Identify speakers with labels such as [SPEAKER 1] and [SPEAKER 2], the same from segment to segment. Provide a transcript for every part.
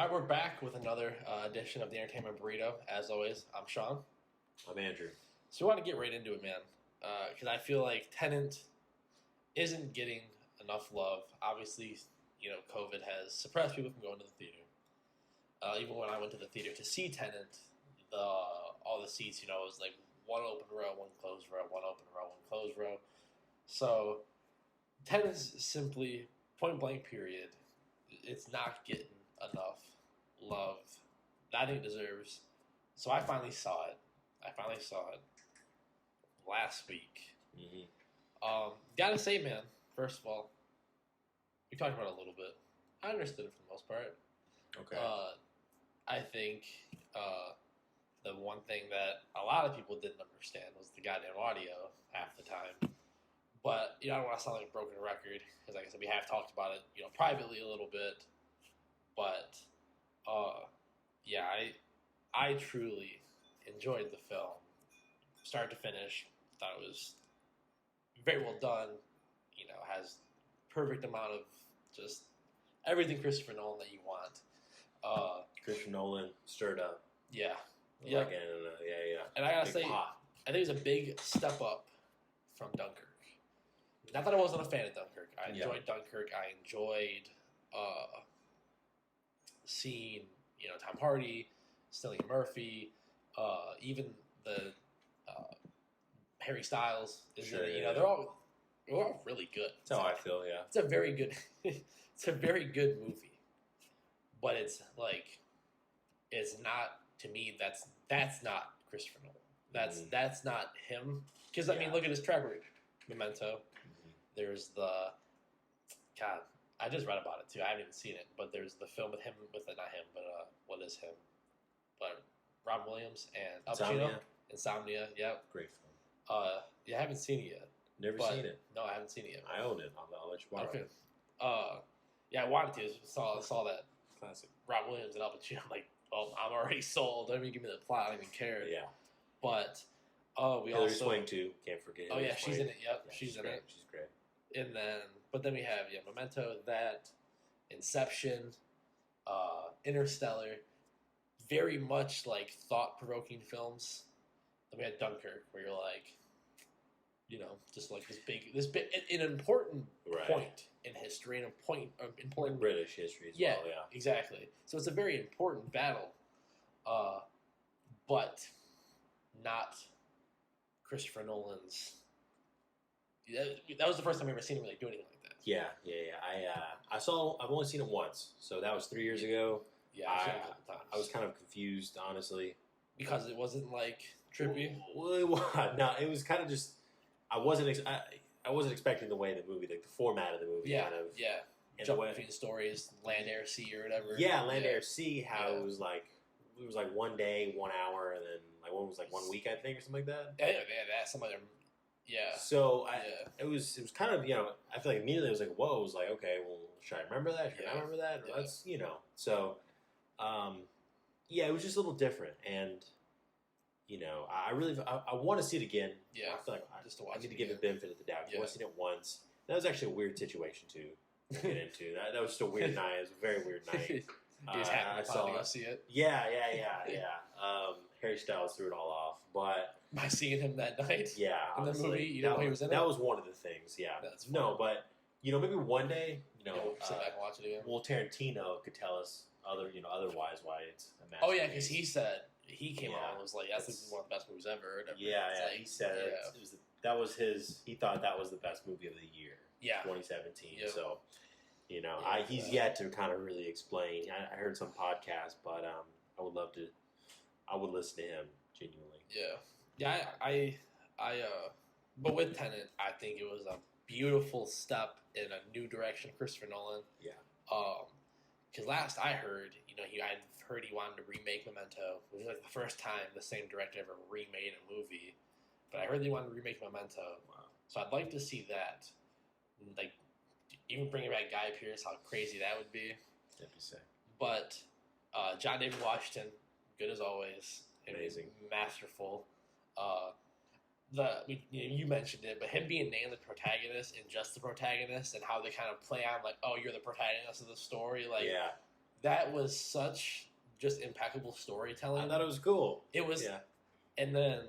[SPEAKER 1] All right, we're back with another edition of the Entertainment Burrito. As always, I'm Sean.
[SPEAKER 2] I'm Andrew.
[SPEAKER 1] So we want to get right into it, man, because I feel like Tenet isn't getting enough love. Obviously, COVID has suppressed people from going to the theater. Even when I went to the theater to see Tenet, all the seats, it was like one open row, one closed row, one open row, one closed row. So Tenet's simply, point blank period, it's not getting enough love that it deserves. So I finally saw it. Last week.
[SPEAKER 2] Mm-hmm.
[SPEAKER 1] Gotta say, man, first of all, we talked about it a little bit. I understood it for the most part.
[SPEAKER 2] Okay.
[SPEAKER 1] I think the one thing that a lot of people didn't understand was the goddamn audio half the time. But, I don't want to sound like a broken record, because like I said, we have talked about it, privately a little bit. But, yeah, I truly enjoyed the film, start to finish. Thought it was very well done. Has perfect amount of just everything Christopher Nolan that you want.
[SPEAKER 2] Christopher Nolan stirred up.
[SPEAKER 1] Yeah.
[SPEAKER 2] Yeah.
[SPEAKER 1] Yeah.
[SPEAKER 2] Yeah.
[SPEAKER 1] And I gotta
[SPEAKER 2] Big
[SPEAKER 1] say,
[SPEAKER 2] pop.
[SPEAKER 1] I think it was a big step up from Dunkirk. Not that I wasn't a fan of Dunkirk. I enjoyed Dunkirk. I enjoyed seeing, Tom Hardy, Cillian Murphy, even the Harry Styles. They're all really good.
[SPEAKER 2] That's how I feel. Yeah.
[SPEAKER 1] It's a very good. It's a very good movie, but it's not, to me. That's not Christopher Nolan. That's not him. Because I mean, look at his track record. Memento.
[SPEAKER 2] Mm-hmm.
[SPEAKER 1] There's God. I just read about it too. I haven't even seen it, but there's the film with him, not him, but what is him? But Robin Williams and Al Pacino. Insomnia. Yep.
[SPEAKER 2] Great film.
[SPEAKER 1] Yeah, I haven't seen it yet.
[SPEAKER 2] Never seen it.
[SPEAKER 1] No, I haven't seen it yet.
[SPEAKER 2] I own it. I'll let you borrow it.
[SPEAKER 1] Okay. Yeah, I wanted to. Saw that
[SPEAKER 2] Classic.
[SPEAKER 1] Robin Williams and Al Pacino. I'm like, oh, I'm already sold. Don't even give me the plot. I don't even care.
[SPEAKER 2] Yeah.
[SPEAKER 1] But we
[SPEAKER 2] Hilary
[SPEAKER 1] also
[SPEAKER 2] Swank too. Can't forget.
[SPEAKER 1] Oh yeah, she's in it. Yep,
[SPEAKER 2] Yeah,
[SPEAKER 1] she's in
[SPEAKER 2] great.
[SPEAKER 1] it.
[SPEAKER 2] She's great.
[SPEAKER 1] And then we have Memento, that, Inception, Interstellar, very much like thought-provoking films. Then we had Dunkirk, where you're like, just like an important point in history, and important
[SPEAKER 2] British history as well. Yeah.
[SPEAKER 1] Exactly. So it's a very important battle, but not Christopher Nolan's. That was the first time I've ever seen him really do anything like that.
[SPEAKER 2] Yeah. I've only seen it once, so that was 3 years ago.
[SPEAKER 1] Yeah, I've seen it a couple times.
[SPEAKER 2] I was kind of confused, honestly,
[SPEAKER 1] because it wasn't like trippy.
[SPEAKER 2] Well, no, it was kind of just. I wasn't expecting the way the movie, like the format of the movie,
[SPEAKER 1] Yeah,
[SPEAKER 2] kind of.
[SPEAKER 1] yeah.
[SPEAKER 2] And
[SPEAKER 1] Jumping
[SPEAKER 2] the way,
[SPEAKER 1] between stories, land, air, sea, or whatever.
[SPEAKER 2] yeah, land, air, sea. How
[SPEAKER 1] Yeah.
[SPEAKER 2] it was like 1 day, 1 hour, and then like one was like 1 week, I think, or something like that.
[SPEAKER 1] Yeah, that some other. Yeah.
[SPEAKER 2] So it was kind of I feel like immediately I was like, whoa, I was like, okay, well, should I remember that? Should I not remember that?
[SPEAKER 1] Yeah.
[SPEAKER 2] That's so yeah, it was just a little different, and I want to see it again.
[SPEAKER 1] Yeah.
[SPEAKER 2] I feel like
[SPEAKER 1] Just to watch
[SPEAKER 2] I need
[SPEAKER 1] it
[SPEAKER 2] to give it the benefit of the doubt.
[SPEAKER 1] Yeah.
[SPEAKER 2] I've only seen it once. That was actually a weird situation to get into. That was just a weird night. It was a very weird night.
[SPEAKER 1] You just happened to go see it.
[SPEAKER 2] Yeah. Harry Styles threw it all off, but
[SPEAKER 1] By seeing him that night.
[SPEAKER 2] yeah,
[SPEAKER 1] In the
[SPEAKER 2] honestly,
[SPEAKER 1] movie, you know he was in it?
[SPEAKER 2] That was one of the things. Yeah,
[SPEAKER 1] That's fun.
[SPEAKER 2] no, but maybe one day,
[SPEAKER 1] We'll sit back and watch it again.
[SPEAKER 2] well, Tarantino could tell us otherwise why it's a masterpiece.
[SPEAKER 1] Oh yeah, because he said he came
[SPEAKER 2] Yeah.
[SPEAKER 1] out and was like, "This is one of the best movies ever." Or whatever.
[SPEAKER 2] Yeah,
[SPEAKER 1] It's like,
[SPEAKER 2] he said
[SPEAKER 1] yeah.
[SPEAKER 2] it was that was his. He thought that was the best movie of the year,
[SPEAKER 1] Yeah.
[SPEAKER 2] 2017.
[SPEAKER 1] Yeah.
[SPEAKER 2] So,
[SPEAKER 1] Yeah,
[SPEAKER 2] he's yet to kind of really explain. I heard some podcasts, but I would love to. I would listen to him genuinely.
[SPEAKER 1] Yeah. But with Tenet, I think it was a beautiful step in a new direction, Christopher Nolan.
[SPEAKER 2] Yeah.
[SPEAKER 1] Because last I heard, I'd heard he wanted to remake Memento, which was like the first time the same director ever remade a movie. But I heard they wanted to remake Memento.
[SPEAKER 2] Wow.
[SPEAKER 1] So I'd like to see that. Like, even bringing back Guy Pearce, how crazy that would be.
[SPEAKER 2] That'd be sick.
[SPEAKER 1] But John David Washington, good as always.
[SPEAKER 2] Amazing.
[SPEAKER 1] Masterful. You mentioned it, but him being named the protagonist and just the protagonist, and how they kind of play on like, oh, you're the protagonist of the story, like
[SPEAKER 2] Yeah.
[SPEAKER 1] that was such just impeccable storytelling.
[SPEAKER 2] I thought it was cool.
[SPEAKER 1] It was,
[SPEAKER 2] Yeah.
[SPEAKER 1] And then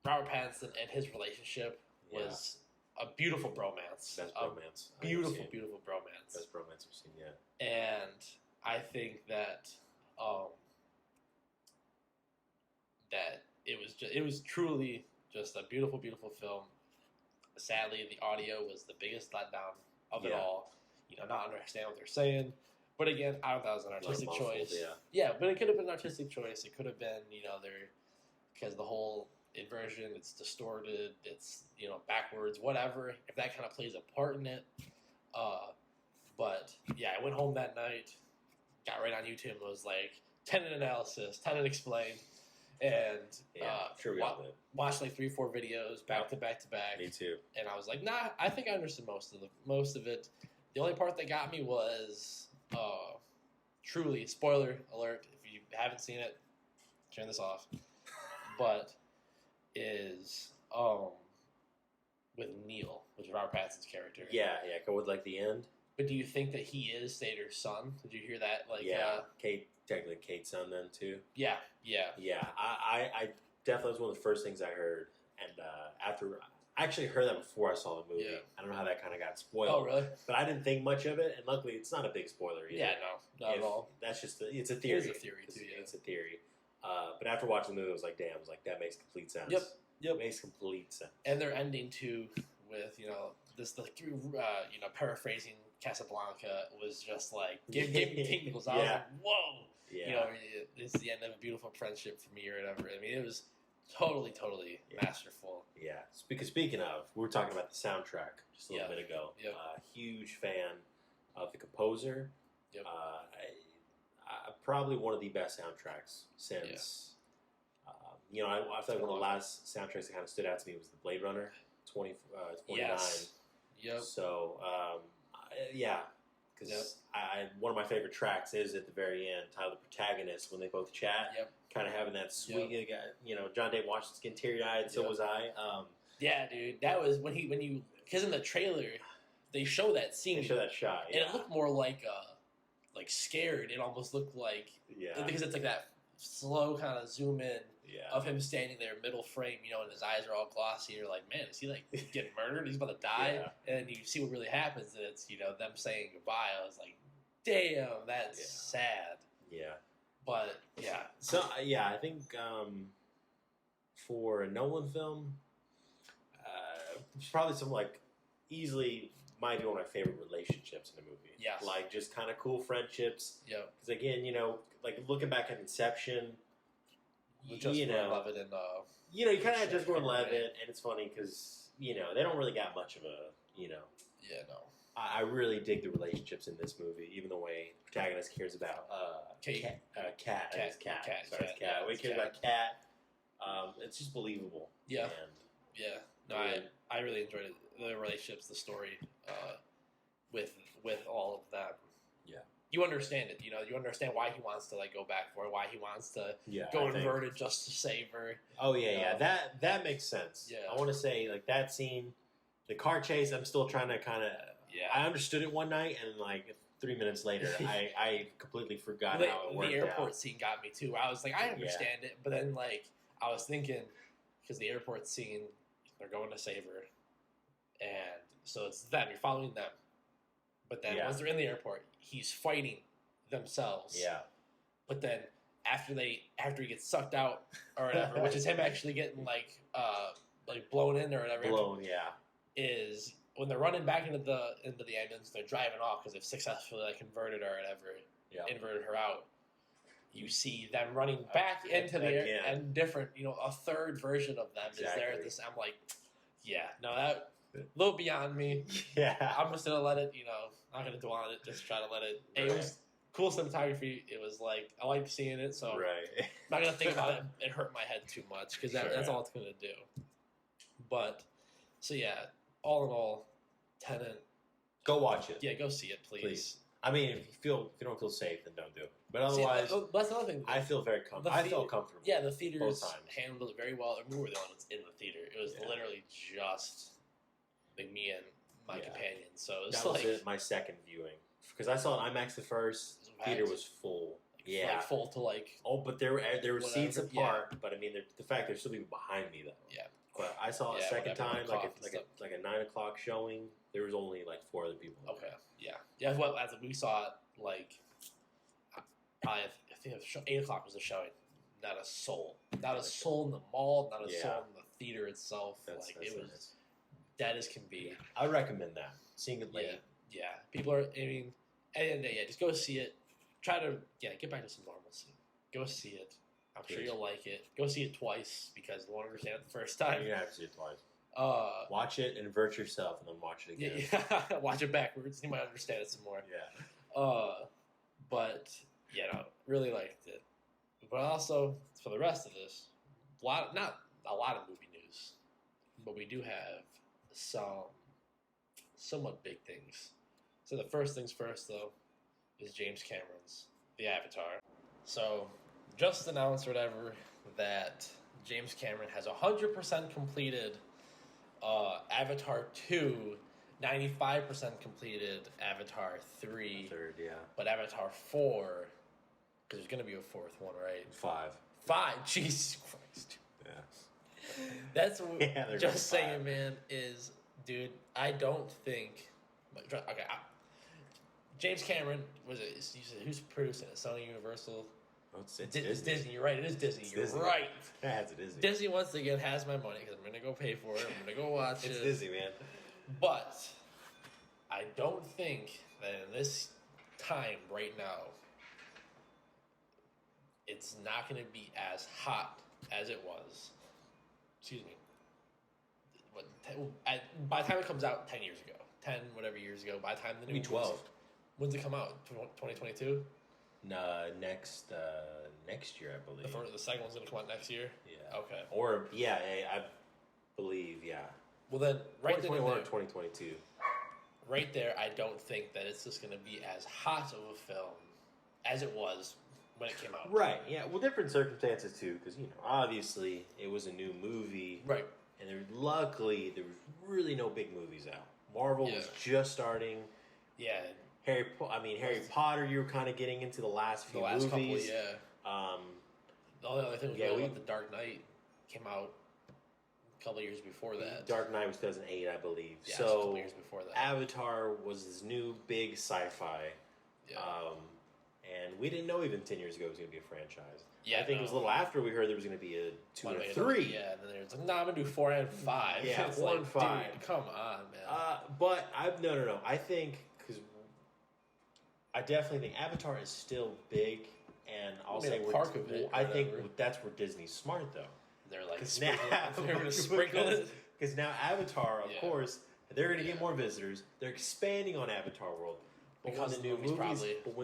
[SPEAKER 1] Robert Pattinson and his relationship was a beautiful bromance.
[SPEAKER 2] Best bromance.
[SPEAKER 1] Beautiful, beautiful bromance.
[SPEAKER 2] Best bromance I've seen, yeah.
[SPEAKER 1] And I think that that it was truly just a beautiful, beautiful film. Sadly, the audio was the biggest letdown of it all. You know, not understand what they're saying. But again, I thought that was an artistic choice. Yeah, but it could have been an artistic choice. It could have been, because the whole inversion, it's distorted, it's, backwards, whatever. If that kind of plays a part in it. But yeah, I went home that night, got right on YouTube and was like, Tenet analysis, Tenet explained. And
[SPEAKER 2] sure we all did.
[SPEAKER 1] Watched like 3-4 videos back to back to back.
[SPEAKER 2] Me too.
[SPEAKER 1] And I was like, nah, I think I understood most of it. The only part that got me was truly, spoiler alert, if you haven't seen it, turn this off. But is with Neil, which is Robert Pattinson's character.
[SPEAKER 2] Yeah, go with like the end.
[SPEAKER 1] But do you think that he is Sator's son? Did you hear that? Like,
[SPEAKER 2] technically Kate's son then too.
[SPEAKER 1] Yeah.
[SPEAKER 2] I definitely was one of the first things I heard, and after I actually heard that before I saw the movie.
[SPEAKER 1] Yeah.
[SPEAKER 2] I don't know how that kind of got spoiled.
[SPEAKER 1] Oh, really?
[SPEAKER 2] But I didn't think much of it, and luckily it's not a big spoiler either.
[SPEAKER 1] Yeah, no, not at all.
[SPEAKER 2] That's just it's a theory.
[SPEAKER 1] It is a theory too. Yeah.
[SPEAKER 2] It's a theory. But after watching the movie, I was like, damn, that makes complete sense.
[SPEAKER 1] Yep.
[SPEAKER 2] It makes complete sense.
[SPEAKER 1] And they're ending too with paraphrasing Casablanca was just like gave me tingles. I was like, whoa.
[SPEAKER 2] Yeah.
[SPEAKER 1] It's the end of a beautiful friendship for me or whatever. I mean, it was totally masterful.
[SPEAKER 2] Yeah. Because speaking of, we were talking about the soundtrack just a little bit ago.
[SPEAKER 1] Yep.
[SPEAKER 2] Huge fan of the composer.
[SPEAKER 1] Yep.
[SPEAKER 2] Probably one of the best soundtracks since. I feel like one of the last soundtracks that kind of stood out to me was the Blade Runner 29.
[SPEAKER 1] Yes. Yep.
[SPEAKER 2] So, because one of my favorite tracks is at the very end, Tyler, the protagonist, when they both chat, kind of having that sweet, John Dave Washington's getting teary-eyed, so was I.
[SPEAKER 1] Yeah, dude, that was when because in the trailer, they show that scene.
[SPEAKER 2] They show that shot,
[SPEAKER 1] and it looked more like scared. It almost looked like, because it's like that slow kind of zoom in of him standing there, middle frame, and his eyes are all glossy. You're like, man, is he like getting murdered? He's about to die. And then you see what really happens, and it's them saying goodbye. I was like, damn, that's sad.
[SPEAKER 2] Yeah.
[SPEAKER 1] But yeah.
[SPEAKER 2] So I think for a Nolan film, it's probably some easily might be one of my favorite relationships in a movie.
[SPEAKER 1] Yeah.
[SPEAKER 2] Like just kind of cool friendships.
[SPEAKER 1] Yeah.
[SPEAKER 2] Because again, looking back at Inception.
[SPEAKER 1] With Just Gordon-Levitt and
[SPEAKER 2] you kind of have Just Gordon-Levitt, and it's funny because they don't really got much of a
[SPEAKER 1] Yeah, no.
[SPEAKER 2] I really dig the relationships in this movie, even the way the protagonist cares about Cat. Sorry, Cat. The way he cares about Cat. It's just believable.
[SPEAKER 1] Yeah.
[SPEAKER 2] And
[SPEAKER 1] No, I really enjoyed it. The relationships, the story, with all of that.
[SPEAKER 2] Yeah.
[SPEAKER 1] You understand it, you understand why he wants to go back for it, why he wants to go inverted just to save her.
[SPEAKER 2] Oh yeah. That makes sense.
[SPEAKER 1] Yeah.
[SPEAKER 2] I want to say that scene, the car chase. I'm still trying to kind of.
[SPEAKER 1] Yeah.
[SPEAKER 2] I understood it one night, and 3 minutes later, I completely forgot how it worked out.
[SPEAKER 1] The airport scene got me too. I was like, I understand it, but then I was thinking, because the airport scene, they're going to save her, and so it's them. You're following them. But then once they're in the airport, he's fighting themselves.
[SPEAKER 2] Yeah.
[SPEAKER 1] But then after he gets sucked out or whatever, which is him actually getting blown in or whatever. Is when they're running back into the ambulance, they're driving off because they've successfully converted her or whatever, inverted her out. You see them running back into the air, and different, a third version of them is there. I'm like, that. A little beyond me.
[SPEAKER 2] Yeah.
[SPEAKER 1] I'm just going to let it, not going to dwell on it, just try to let it. Right. It was cool cinematography. It was I liked seeing it, so I'm not going to think about it and hurt my head too much, because that's all it's going to do. But, so all in all, Tenet.
[SPEAKER 2] Go watch it.
[SPEAKER 1] Yeah, go see it, please.
[SPEAKER 2] I mean, if you don't feel safe, then don't do it. But otherwise,
[SPEAKER 1] that's another thing.
[SPEAKER 2] I feel very comfortable. I felt comfortable.
[SPEAKER 1] Yeah, the theaters handled it very well. We were the only ones in the theater. It was literally just me and my companion. So it was
[SPEAKER 2] that was my second viewing, because I saw it IMAX the first. theater was full. Yeah,
[SPEAKER 1] like full to like.
[SPEAKER 2] Oh, but there were seats apart. Yeah. But I mean, the fact there's still people behind me though.
[SPEAKER 1] Yeah.
[SPEAKER 2] But I saw a second time, like a 9 o'clock showing. There was only like 4 other people.
[SPEAKER 1] Okay. Yeah. Well, as we saw it, like probably I think 8 o'clock was the showing. Not a soul. Not a soul in the mall. Not a soul in the theater itself. That's it was nice. Dead as can be.
[SPEAKER 2] I recommend that. Seeing it late.
[SPEAKER 1] Yeah. People are. I mean, at the end of the day, just go see it. Try to get back to some normalcy. Go see it. I'm sure you'll like it. Go see it twice because you won't understand it the first time.
[SPEAKER 2] You're gonna have to see it twice. Watch it, invert yourself, and then watch it again.
[SPEAKER 1] Yeah. Watch it backwards. You might understand it some more.
[SPEAKER 2] Yeah.
[SPEAKER 1] But really liked it. But also for the rest of this, not a lot of movie news, but we do have some somewhat big things. So the first things first, though, is James Cameron's The Avatar. So just announced whatever that James Cameron has 100% completed Avatar 2, 95% completed Avatar 3.
[SPEAKER 2] Third, yeah.
[SPEAKER 1] But Avatar 4, because there's going to be a fourth one, right? 5. Jesus Christ.
[SPEAKER 2] Yeah.
[SPEAKER 1] That's just saying, man, dude, I don't think... Okay, James Cameron, who's producing it? Sony, Universal?
[SPEAKER 2] Oh, it's Disney.
[SPEAKER 1] You're right. It is Disney. You're
[SPEAKER 2] Disney.
[SPEAKER 1] right.
[SPEAKER 2] Yeah, it's Disney.
[SPEAKER 1] Disney once again has my money because I'm going to go pay for it. I'm going to go watch it.
[SPEAKER 2] It's Disney, man.
[SPEAKER 1] But I don't think that in this time right now, it's not going to be as hot as it was. Excuse me. By the time it comes out 10 years ago, 10 whatever years ago, by the time the new
[SPEAKER 2] 12.
[SPEAKER 1] When's it come out? 2022?
[SPEAKER 2] No, next year, I believe.
[SPEAKER 1] The second one's going to come out next year?
[SPEAKER 2] Yeah.
[SPEAKER 1] Okay.
[SPEAKER 2] Or, I believe, yeah.
[SPEAKER 1] Well, then, right
[SPEAKER 2] 2021 or 2022.
[SPEAKER 1] Right there, I don't think that it's just going to be as hot of a film as it was when it came out.
[SPEAKER 2] Right, yeah. Well, different circumstances, too, because, obviously, it was a new movie.
[SPEAKER 1] Right.
[SPEAKER 2] And luckily, there was really no big movies out. Marvel was just starting.
[SPEAKER 1] Yeah.
[SPEAKER 2] Harry Potter, you were kind of getting into the last few movies.
[SPEAKER 1] Couple, yeah. The only other thing was The Dark Knight came out a couple of years before that.
[SPEAKER 2] Dark Knight was 2008, I believe.
[SPEAKER 1] Yeah, so a couple years before that.
[SPEAKER 2] Avatar was this new big sci-fi.
[SPEAKER 1] Yeah.
[SPEAKER 2] And we didn't know even 10 years ago it was going to be a franchise.
[SPEAKER 1] Yeah,
[SPEAKER 2] I think it was a little after we heard there was going to be a 2 and a 3.
[SPEAKER 1] Yeah, and then there's like, I'm going to do 4 and 5.
[SPEAKER 2] Yeah,
[SPEAKER 1] it's
[SPEAKER 2] 4 and 5.
[SPEAKER 1] Dude, come on, man.
[SPEAKER 2] But no. I think, because I definitely think Avatar is still big, and I'll say I think that's where Disney's smart, though.
[SPEAKER 1] They're like, they're going to sprinkle it.
[SPEAKER 2] Because now Avatar, of course, they're going to get more visitors. They're expanding on Avatar World. But when the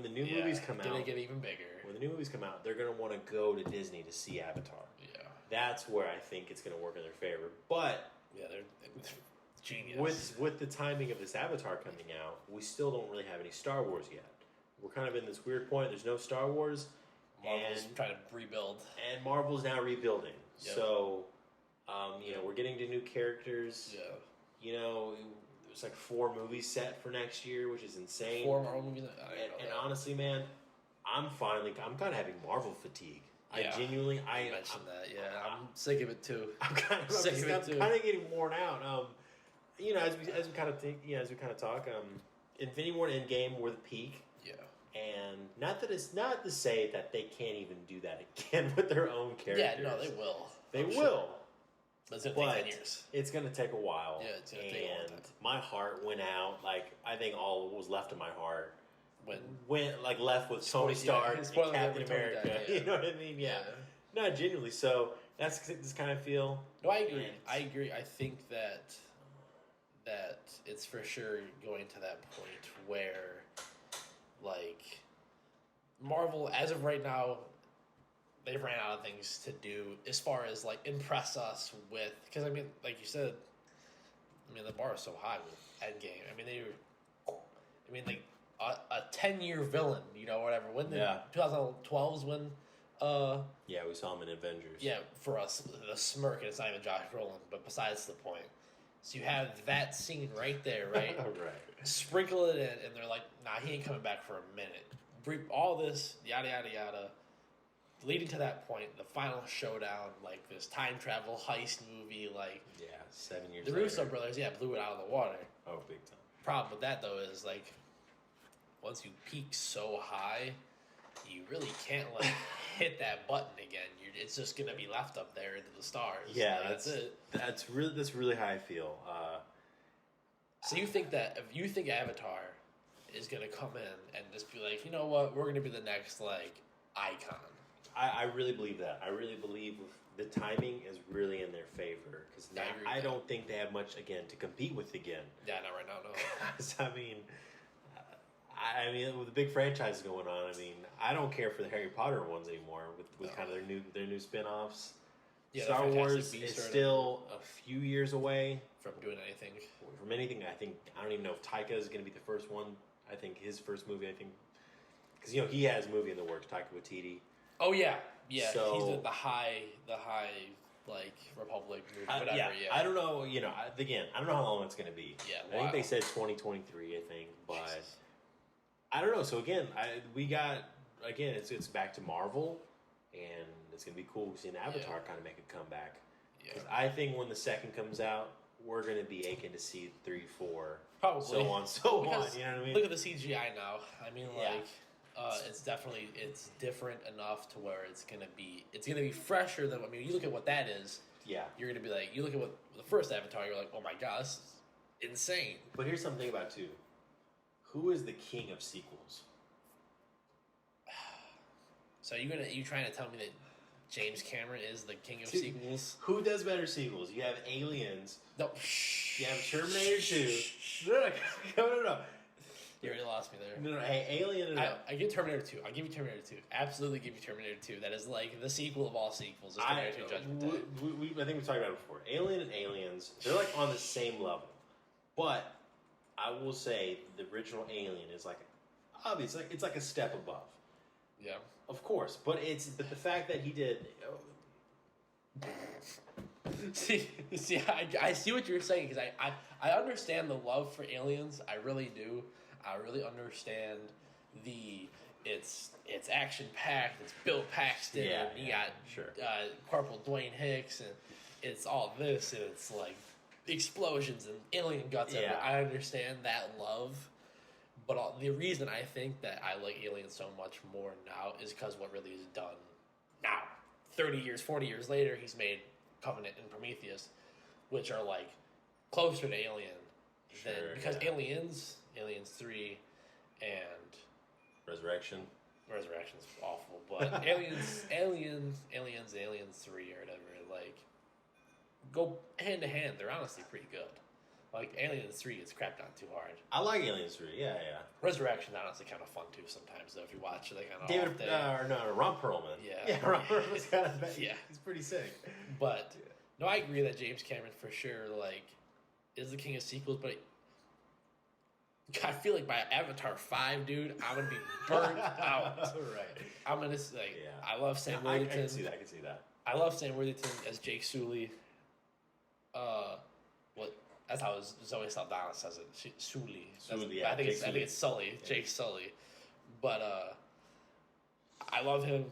[SPEAKER 2] new movies come out,
[SPEAKER 1] they get even bigger.
[SPEAKER 2] When the new movies come out, they're going to want to go to Disney to see Avatar.
[SPEAKER 1] Yeah,
[SPEAKER 2] that's where I think it's going to work in their favor. But
[SPEAKER 1] they're genius.
[SPEAKER 2] With the timing of this Avatar coming out, we still don't really have any Star Wars yet. We're kind of in this weird point. There's no Star Wars.
[SPEAKER 1] Marvel's trying to rebuild,
[SPEAKER 2] and Marvel's now rebuilding.
[SPEAKER 1] Yep.
[SPEAKER 2] So, we're getting to new characters.
[SPEAKER 1] Yeah.
[SPEAKER 2] There's like 4 movies set for next year, which is insane.
[SPEAKER 1] 4 Marvel movies.
[SPEAKER 2] And honestly, man, I'm kind of having Marvel fatigue.
[SPEAKER 1] Yeah.
[SPEAKER 2] I genuinely,
[SPEAKER 1] I mentioned that. Yeah, I'm sick of it too.
[SPEAKER 2] I'm kind of getting worn out. As we kind of talk, Infinity War and Endgame were the peak.
[SPEAKER 1] Yeah.
[SPEAKER 2] And not to say that they can't even do that again with their own characters.
[SPEAKER 1] Yeah, no, they will.
[SPEAKER 2] They will.
[SPEAKER 1] It's going to take 10 years.
[SPEAKER 2] It's going to take a while.
[SPEAKER 1] Yeah, it's going to take a long time.
[SPEAKER 2] And my heart went out. Like, I think all was left of my heart went left with Tony Stark and Captain America.
[SPEAKER 1] Yeah.
[SPEAKER 2] You know what I mean? Yeah. No, genuinely. So that's this kind of feel.
[SPEAKER 1] No, I agree. I agree. I think that it's for sure going to that point where, like, Marvel, as of right now, they've ran out of things to do as far as, like, impress us with... Because, like you said, the bar is so high with Endgame. A 10-year villain, whatever. When 2012 is when...
[SPEAKER 2] we saw him in Avengers.
[SPEAKER 1] Yeah, for us, the smirk, and it's not even Josh Brolin, but besides the point. So you have that scene right there, right?
[SPEAKER 2] Right.
[SPEAKER 1] Sprinkle it in, and they're like, nah, he ain't coming back for a minute. all this yada yada yada, leading to that point, the final showdown, like this time travel heist movie, like
[SPEAKER 2] 7 years.
[SPEAKER 1] The Russo brothers, blew it out of the water.
[SPEAKER 2] Oh, big time.
[SPEAKER 1] Problem with that though is like, once you peak so high, you really can't like hit that button again. It's just gonna be left up there into the stars.
[SPEAKER 2] Yeah,
[SPEAKER 1] like, that's it.
[SPEAKER 2] That's really how I feel.
[SPEAKER 1] So you think Avatar is gonna come in and just be like, you know what, we're gonna be the next like icon?
[SPEAKER 2] I really believe that. I really believe the timing is really in their favor because I don't think they have much again to compete with again.
[SPEAKER 1] Yeah, not right now, no.
[SPEAKER 2] I mean, with the big franchises going on, I mean, I don't care for the Harry Potter ones anymore with kind of their new spin-offs. Yeah, Star Wars is still a few years away
[SPEAKER 1] from doing anything.
[SPEAKER 2] From anything, I don't even know if Taika is going to be the first one. I think his first movie, because he has a movie in the works, Taika Waititi.
[SPEAKER 1] Oh yeah. So, he's the high like Republic movie, whatever. Yeah,
[SPEAKER 2] I don't know. Again, I don't know how long it's going to be.
[SPEAKER 1] Yeah,
[SPEAKER 2] I think they said 2023. I think, but Jesus. I don't know. So again, it's back to Marvel, and it's going to be cool seeing Avatar kind of make a comeback. Because I think when the second comes out, we're going to be aching to see 3, 4,
[SPEAKER 1] probably
[SPEAKER 2] so on. You know what I mean?
[SPEAKER 1] Look at the CGI now. I mean, it's different enough to where it's gonna be fresher than. I mean, you look at what that is.
[SPEAKER 2] Yeah,
[SPEAKER 1] you're gonna be like, you look at what the first Avatar, you're like, oh my god, this is insane.
[SPEAKER 2] But here's something about too. Who is the king of sequels?
[SPEAKER 1] So you trying to tell me that James Cameron is the king of sequels?
[SPEAKER 2] Who does better sequels? You have Aliens.
[SPEAKER 1] No.
[SPEAKER 2] You have Terminator 2. No.
[SPEAKER 1] You already lost me there.
[SPEAKER 2] No, hey, Alien.
[SPEAKER 1] I give Terminator 2. I'll give you Terminator 2. Absolutely give you Terminator 2. That is like the sequel of all sequels. Is Terminator 2 Judgment Day.
[SPEAKER 2] I think we talked about it before. Alien and Aliens, they're like on the same level. But I will say the original Alien is like, obviously, it's like a step above.
[SPEAKER 1] Yeah.
[SPEAKER 2] Of course. But the fact that he did.
[SPEAKER 1] See, I see what you're saying because I understand the love for Aliens. I really do. I really understand it's action packed. It's Bill Paxton.
[SPEAKER 2] Yeah,
[SPEAKER 1] and you got Corporal Dwayne Hicks, and it's all this, and it's like explosions and alien guts. Yeah. I understand that love, but the reason I think that I like Aliens so much more now is because what really is done now. 30 years, 40 years later, he's made Covenant and Prometheus, which are like closer to Alien than because Aliens 3 and
[SPEAKER 2] Resurrection's
[SPEAKER 1] awful, but Aliens 3 or whatever, like go hand to hand. They're honestly pretty good. Like Aliens 3 gets crapped on too hard.
[SPEAKER 2] I like Aliens 3, yeah.
[SPEAKER 1] Resurrection's honestly kind of fun too sometimes though if you watch it like on
[SPEAKER 2] Ron Perlman.
[SPEAKER 1] Yeah,
[SPEAKER 2] Ron Perlman's kind of
[SPEAKER 1] yeah,
[SPEAKER 2] he's pretty sick.
[SPEAKER 1] But no, I agree that James Cameron for sure like is the king of sequels, but I feel like by Avatar 5, dude, I'm gonna be burnt out.
[SPEAKER 2] Right.
[SPEAKER 1] I'm gonna I love Sam Worthington.
[SPEAKER 2] I can see that.
[SPEAKER 1] I love Sam Worthington as Jake Sully. That's how Zoe Saldana says it. Sully. I think it's Sully. Yeah. Jake Sully. But I love him.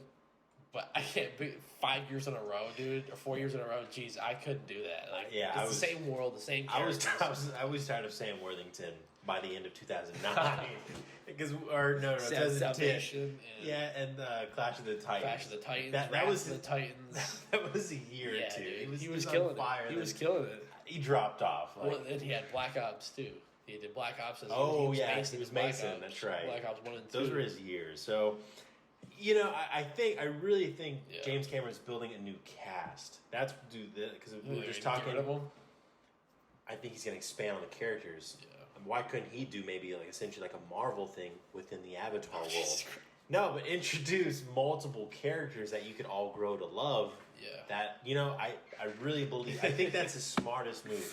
[SPEAKER 1] But I can't be 5 years in a row, dude, or 4 years in a row. Jeez, I couldn't do that. Like, it's the same world, the same characters.
[SPEAKER 2] I was tired of Sam Worthington by the end of 2009. 2010. And Clash of the Titans. That was
[SPEAKER 1] the Titans.
[SPEAKER 2] That was a year or two.
[SPEAKER 1] Dude, he was killing it. He was killing it.
[SPEAKER 2] He dropped off.
[SPEAKER 1] And he had Black Ops too. He did Black Ops.
[SPEAKER 2] He was Mason. That's right.
[SPEAKER 1] Black Ops 1 and 2.
[SPEAKER 2] Those were his years. So, I really think James Cameron's building a new cast. That's because we were just talking. I think he's going to expand on the characters. Yeah. Why couldn't he do maybe essentially a Marvel thing within the Avatar world? No, but introduce multiple characters that you could all grow to love.
[SPEAKER 1] Yeah.
[SPEAKER 2] That, I really believe, I think that's the smartest move.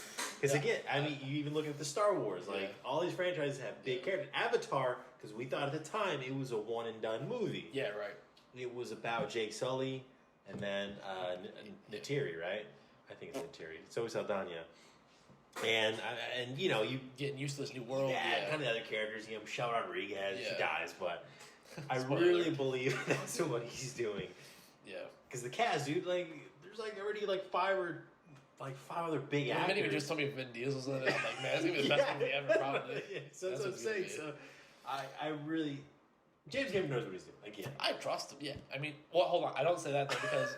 [SPEAKER 2] Because again, I mean, you even look at the Star Wars, all these franchises have big characters. Avatar, because we thought at the time it was a one and done movie.
[SPEAKER 1] Yeah, right.
[SPEAKER 2] It was about Jake Sully and then Neytiri, right? I think it's Neytiri. Zoe Saldana. And you
[SPEAKER 1] getting used to this new world.
[SPEAKER 2] Yeah, kind of the other characters. Michelle Rodriguez, she dies, but I really believe that's what he's doing.
[SPEAKER 1] Yeah.
[SPEAKER 2] Because the cast, dude, like, there's like already like five other big actors.
[SPEAKER 1] Many just told me Vin Diesel's in it. I'm like, man, it's gonna be the best movie ever, probably.
[SPEAKER 2] Yeah, so that's what I'm saying. So, I really, James Cameron knows what he's doing. Again,
[SPEAKER 1] I trust him. Yeah, I mean, well, hold on, I don't say that though because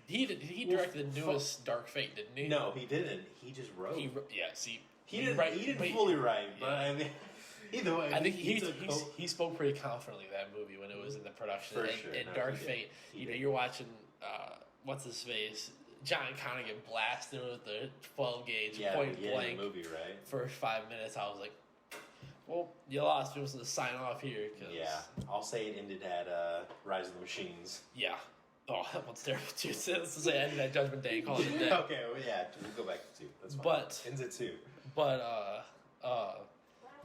[SPEAKER 1] he directed the newest Dark Fate, didn't he?
[SPEAKER 2] No, he didn't. He just wrote.
[SPEAKER 1] See,
[SPEAKER 2] he didn't fully write, but I mean. Either way,
[SPEAKER 1] I think he spoke pretty confidently that movie when it was in the production. And Dark Fate, you're watching what's his face, John Connor get blasted with the 12 gauge point blank
[SPEAKER 2] movie, right?
[SPEAKER 1] For 5 minutes. I was like, well, you lost. We're supposed to sign off here.
[SPEAKER 2] Yeah, I'll say it ended at Rise of the Machines.
[SPEAKER 1] Yeah. Oh, that one's terrible too. So let's say it ended at Judgment Day. Call it a day.
[SPEAKER 2] Okay, well, yeah, we'll go back to 2. That's fine.
[SPEAKER 1] But
[SPEAKER 2] ends at 2.
[SPEAKER 1] But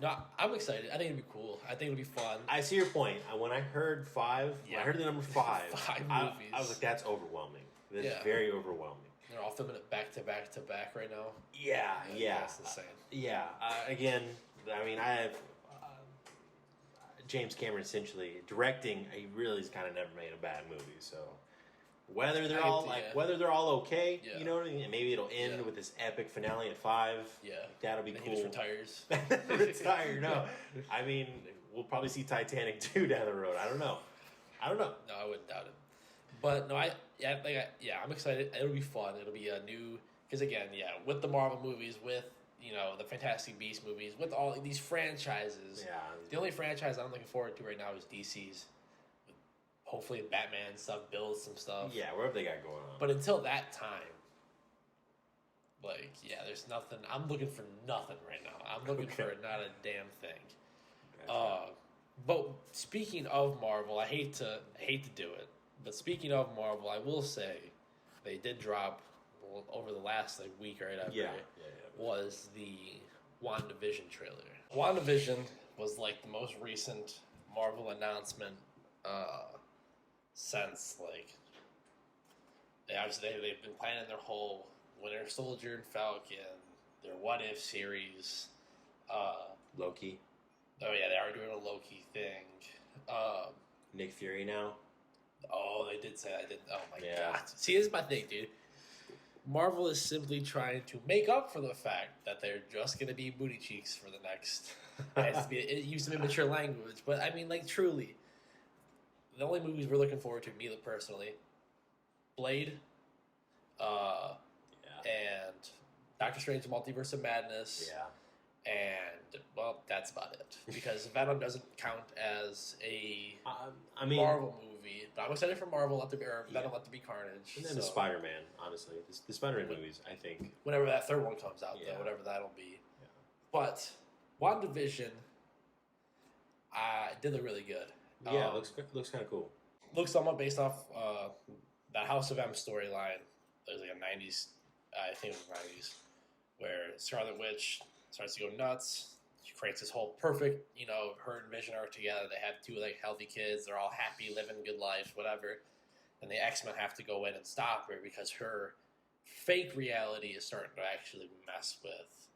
[SPEAKER 1] no, I'm excited. I think it'll be cool. I think it'll be fun.
[SPEAKER 2] I see your point. When I heard 5, when I heard the number 5,
[SPEAKER 1] 5 movies.
[SPEAKER 2] I was like, that's overwhelming. That's very overwhelming.
[SPEAKER 1] They're all filming it back to back to back right now.
[SPEAKER 2] Yeah.
[SPEAKER 1] That's insane.
[SPEAKER 2] Yeah. Again, I mean, I have James Cameron essentially directing. He really has kind of never made a bad movie. So whether they're all okay, you know what I mean? And maybe it'll end with this epic finale at 5.
[SPEAKER 1] Yeah,
[SPEAKER 2] that'll be cool.
[SPEAKER 1] He just retires.
[SPEAKER 2] No, I mean, we'll probably see Titanic 2 down the road. I don't know.
[SPEAKER 1] No, I wouldn't doubt it. But no, I'm excited. It'll be fun. It'll be a new because again, with the Marvel movies, with the Fantastic Beasts movies, with all these franchises.
[SPEAKER 2] Yeah.
[SPEAKER 1] The only franchise I'm looking forward to right now is DC's. Hopefully, Batman stuff builds some stuff.
[SPEAKER 2] Yeah, whatever they got going on.
[SPEAKER 1] But until that time, there's nothing. I'm looking for nothing right now. I'm looking for not a damn thing. Gotcha. But speaking of Marvel, I hate to do it. But speaking of Marvel, I will say they did drop over the last week right after was the WandaVision trailer. WandaVision was the most recent Marvel announcement since they've been planning their whole Winter Soldier and Falcon, their What If series,
[SPEAKER 2] Loki.
[SPEAKER 1] Oh yeah, they are doing a Loki thing.
[SPEAKER 2] Nick Fury now.
[SPEAKER 1] Oh, they did say that. Oh my god! See, this is my thing, dude. Marvel is simply trying to make up for the fact that they're just going to be booty cheeks for the next. It used to be mature language, but I mean, truly, the only movies we're looking forward to, me personally, Blade, and Doctor Strange: Multiverse of Madness, and that's about it because Venom doesn't count as a Marvel movie. But I'm excited for Venom Let There Be Carnage,
[SPEAKER 2] and then the Spider-Man. Honestly, the Spider-Man movies, I think
[SPEAKER 1] whenever that third one comes out, though, whatever that'll be. Yeah. But WandaVision, did look really good.
[SPEAKER 2] Yeah, looks kind of cool.
[SPEAKER 1] Looks somewhat based off that House of M storyline. There's a 90s, I think it was 90s, where Scarlet Witch starts to go nuts. She creates this whole perfect, her and Vision are together. They have 2 healthy kids. They're all happy, living good lives, whatever. And the X-Men have to go in and stop her because her fake reality is starting to actually mess with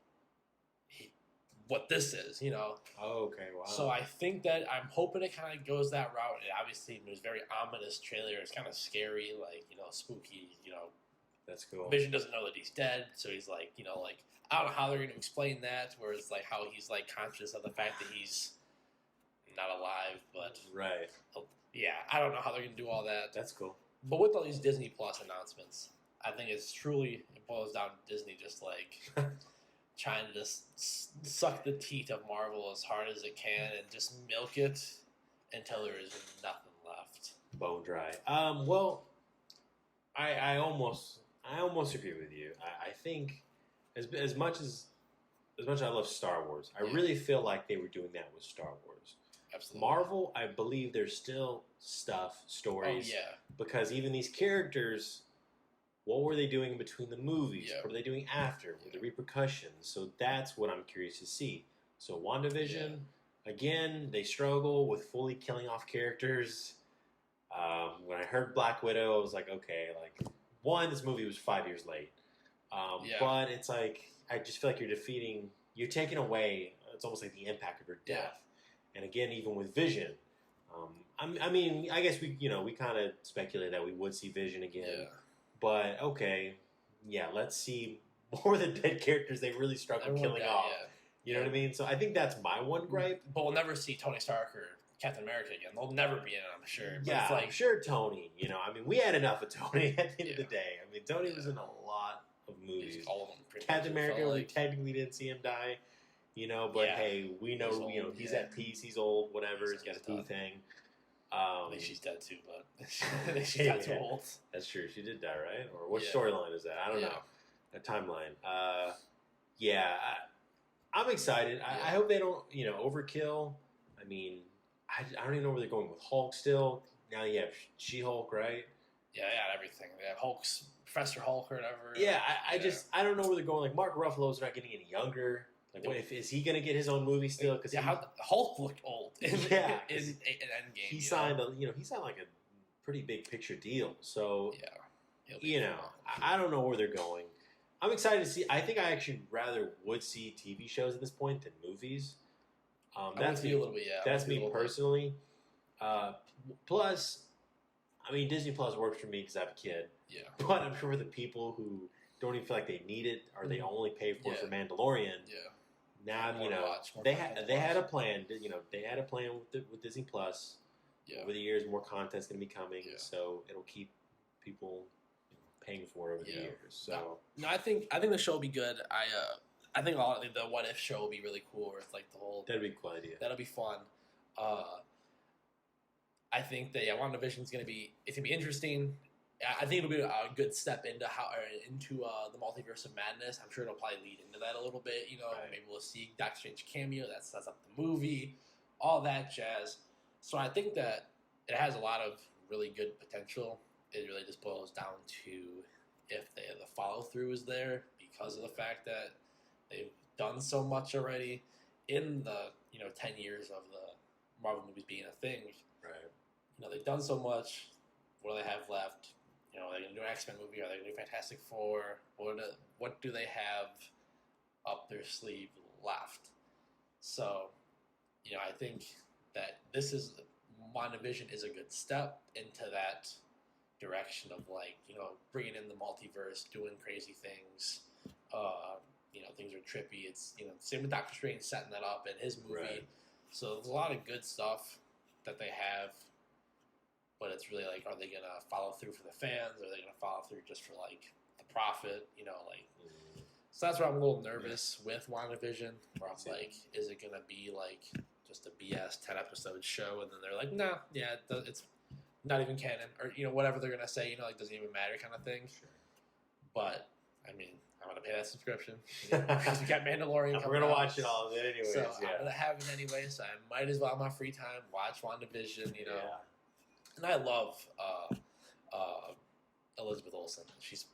[SPEAKER 1] what this is,
[SPEAKER 2] Oh, okay, wow.
[SPEAKER 1] So I think that I'm hoping it kind of goes that route. It obviously was very ominous trailer. It's kind of scary, spooky,
[SPEAKER 2] That's cool.
[SPEAKER 1] Vision doesn't know that he's dead, so he's I don't know how they're going to explain that, where it's how he's conscious of the fact that he's not alive, but
[SPEAKER 2] right.
[SPEAKER 1] Yeah, I don't know how they're going to do all that.
[SPEAKER 2] That's cool.
[SPEAKER 1] But with all these Disney Plus announcements, I think it boils down to Disney just trying to just suck the teeth of Marvel as hard as it can and just milk it until there is nothing left.
[SPEAKER 2] Bone dry. Well, I almost agree with you. I think as much as I love Star Wars, I really feel like they were doing that with Star Wars.
[SPEAKER 1] Absolutely.
[SPEAKER 2] Marvel, I believe there's still stories.
[SPEAKER 1] Oh, yeah.
[SPEAKER 2] Because even these characters, what were they doing in between the movies? Yeah. What are they doing after? With the repercussions? So that's what I'm curious to see. So WandaVision, again, they struggle with fully killing off characters. When I heard Black Widow, I was like, okay, this movie was 5 years late. But it's I just feel like you're taking away, it's almost like the impact of her death. And again, even with Vision, I mean, I guess we kind of speculated that we would see Vision again.
[SPEAKER 1] Yeah.
[SPEAKER 2] But okay, yeah, let's see more of the dead characters they really struggle killing off. Yeah. You know what I mean? So I think that's my one gripe.
[SPEAKER 1] But we'll never see Tony Stark or Captain America again. They'll never be in it, I'm sure. But
[SPEAKER 2] yeah,
[SPEAKER 1] it's like,
[SPEAKER 2] I'm sure Tony. I mean, we had enough of Tony at the end of the day. I mean, Tony was in a lot of movies.
[SPEAKER 1] All of them.
[SPEAKER 2] Captain America, we technically didn't see him die. But hey, we know, he's at peace. He's old. Whatever. He's got to do thing.
[SPEAKER 1] I think she's dead too, but I think she's got too old.
[SPEAKER 2] That's true. She did die, right? Or what storyline is that? I don't know. A timeline. I'm excited. I hope they don't, overkill. I mean, I don't even know where they're going with Hulk still. Now you have She-Hulk, right?
[SPEAKER 1] Yeah, everything. They have Hulk's Professor Hulk or whatever.
[SPEAKER 2] Yeah, I don't know where they're going. Like Mark Ruffalo's not getting any younger. Like, is he going to get his own movie still? Because
[SPEAKER 1] Hulk looked old. In Endgame,
[SPEAKER 2] he signed he signed like a pretty big picture deal. So I don't know where they're going. I'm excited to see. I think I actually rather would see TV shows at this point than movies. That's me. That's me personally. Plus, I mean, Disney Plus works for me because I have a kid.
[SPEAKER 1] Yeah.
[SPEAKER 2] But I'm sure for the people who don't even feel like they need it or they only pay for Mandalorian.
[SPEAKER 1] Yeah.
[SPEAKER 2] Now they had a plan. They had a plan with Disney Plus. Yeah. Over the years, more content's going to be coming, so it'll keep people paying for it over the years. So
[SPEAKER 1] no, I think the show will be good. I think the What If show will be really cool. Where it's like the whole
[SPEAKER 2] that'd be a cool idea.
[SPEAKER 1] That'll be fun. I think that WandaVision's gonna be interesting. I think it'll be a good step into the multiverse of madness. I'm sure it'll probably lead into that a little bit. Maybe we'll see Doctor Strange cameo. That sets up the movie, all that jazz. So I think that it has a lot of really good potential. It really just boils down to if the follow through is there because of the fact that they've done so much already in the 10 years of the Marvel movies being a thing.
[SPEAKER 2] Right.
[SPEAKER 1] They've done so much. What do they have left? Are they going to do an X-Men movie? Are they going to do Fantastic Four? What do they have up their sleeve left? So, I think that WandaVision is a good step into that direction of bringing in the multiverse, doing crazy things. Things are trippy. It's same with Doctor Strange setting that up in his movie.
[SPEAKER 2] Right.
[SPEAKER 1] So there's a lot of good stuff that they have. But it's really are they gonna follow through for the fans? Or are they gonna follow through just for the profit? So that's where I'm a little nervous with WandaVision. Where I'm is it gonna be just a BS 10-episode show? And then they're like, no, it's not even canon, or whatever they're gonna say. Doesn't even matter, kind of thing. Sure. But I mean, I'm gonna pay that subscription because we got Mandalorian.
[SPEAKER 2] We're gonna watch it all of it anyway.
[SPEAKER 1] So I'm gonna have it anyway. So I might as well on my free time watch WandaVision. And I love Elizabeth Olsen. She's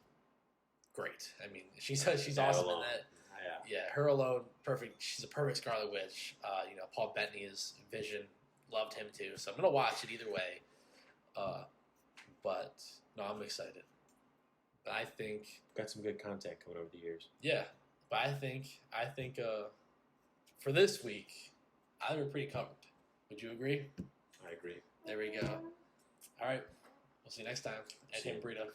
[SPEAKER 1] great. I mean, she's awesome in that. Yeah, her alone, perfect. She's a perfect Scarlet Witch. Paul Bettany is Vision. Loved him too. So I'm gonna watch it either way. But no, I'm excited. But I think
[SPEAKER 2] got some good content coming over the years.
[SPEAKER 1] Yeah, but I think for this week, I think we're pretty covered. Would you agree?
[SPEAKER 2] I agree.
[SPEAKER 1] There we go. All right. We'll see you next time at Burrito.